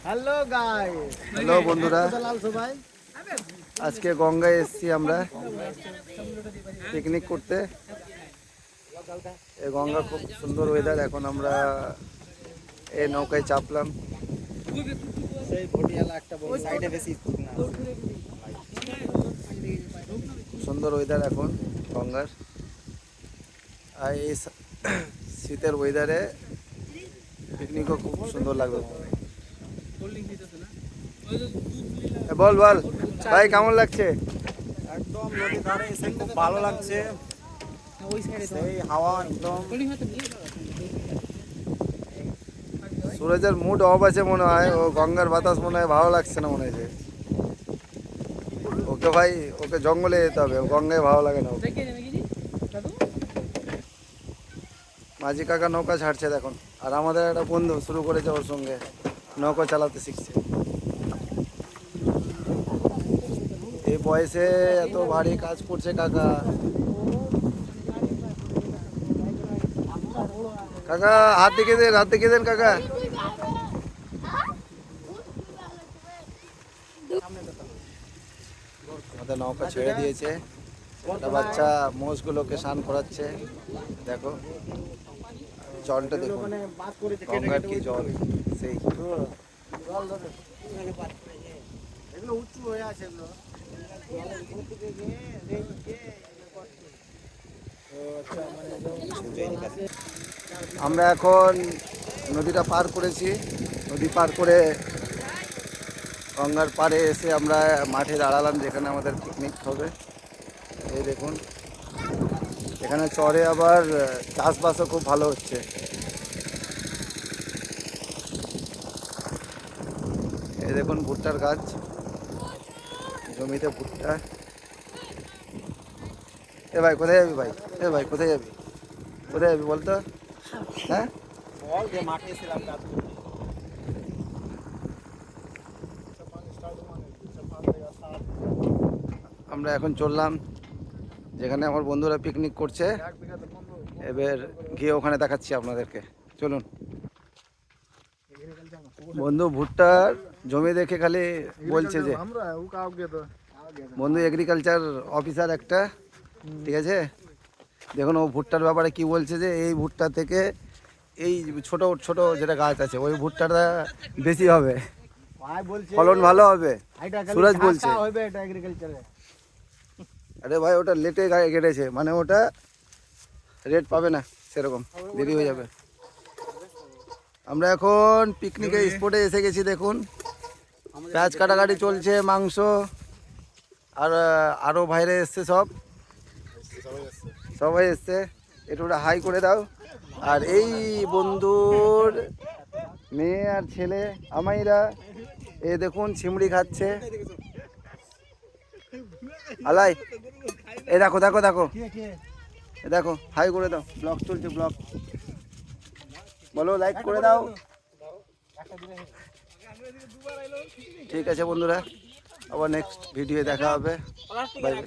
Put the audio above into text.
Hello guys, hello বন্ধুরা, আজকে গঙ্গায় এসেছি আমরা পিকনিক করতে। এই গঙ্গা খুব সুন্দর ওয়েদার। এখন আমরা এই নৌকায় চাপলাম। সেই ভটিয়ালা একটা বড় সাইডে বেশি না। সুন্দর ওয়েদার এখন গঙ্গার। আর এই শীতের ওয়েদারে পিকনিকও খুব সুন্দর লাগবে। বল বল ভাই, কেমন লাগছে? একদম নদীর ধারে এসে খুব ভালো লাগছে। সেই হাওয়া একদম। সুরজের মুড অফ আছে মনে হয়, ও গঙ্গার বাতাস মনে হয় ভালো লাগছে না মনে হয়েছে ওকে। ভাই ওকে জঙ্গলে যেতে হবে, গঙ্গায় ভালো লাগে না ওকে। মাঝি কাকা নৌকা ছাড়ছে দেখুন, আর আমাদের একটা বন্ধু শুরু করেছে ওর সঙ্গে নৌকা চালাতে শিখছে। এই বয়সে এত ভারী কাজ করছে কাকা। কাকা হাত দেখে দেন, হাত দেখে দেন কাকা। আমাদের নৌকা ছেড়ে দিয়েছে, একটা বাচ্চা মোষগুলোকে স্নান করাচ্ছে। দেখো জলটা দেখো, গঙ্গার কি জল, সেই এগুলো উঁচু হয়ে আছে এগুলো। আমরা এখন নদীটা পার করেছি। নদী পার করে গঙ্গার পাড়ে এসে আমরা মাঠে দাঁড়ালাম, যেখানে আমাদের পিকনিক হবে। এই দেখুন, এখানে চরে আবার চাষবাসও খুব ভালো হচ্ছে। এই দেখুন ভুট্টার গাছ, জমিতে ভুট্টা। এ ভাই কোথায় যাবি ভাই? এ ভাই কোথায় যাবি? কোথায় যাবি বলতো? হ্যাঁ বল যে মাঠে এসেছিলাম কাজ করতে। আমরা এখন চললাম যেখানে আমার বন্ধুরা পিকনিক করছে। এবার গিয়ে ওখানে দেখাচ্ছি আপনাদেরকে, চলুন। বন্ধু ভুট্টার জমি দেখে খালি বলছে যে, বন্ধু এগ্রিকালচার অফিসার একটা, ঠিক আছে। দেখুন ও ভুট্টার ব্যাপারে কি বলছে, যে এই ভুট্টা থেকে এই ছোট ছোট যেটা গাছ আছে ওই ভুট্টাটা বেশি হবে, ফলন ভালো হবে। সুরজ বলছে আরে ভাই ওটা লেটে গায়ে কেটেছে, মানে ওটা রেট পাবে না, সেরকম দেরি হয়ে যাবে। আমরা এখন পিকনিকের স্পটে এসে গেছি। দেখুন পেঁয়াজ কাটাকাটি চলছে, মাংস, আর আরও বাইরে এসছে, সবাই এসছে। একটু হাই করে দাও। আর এই বন্ধুর মেয়ে আর ছেলে আমাইরা, এ দেখুন চিমড়ি খাচ্ছে। আলাই এ দেখো দেখো দেখো, এ দেখো হাই করে দাও, ব্লগ চলছে, ব্লগ বলো, লাইক করে দাও। ঠিক আছে বন্ধুরা, আবার নেক্সট ভিডিও দেখা হবে। Bye bye.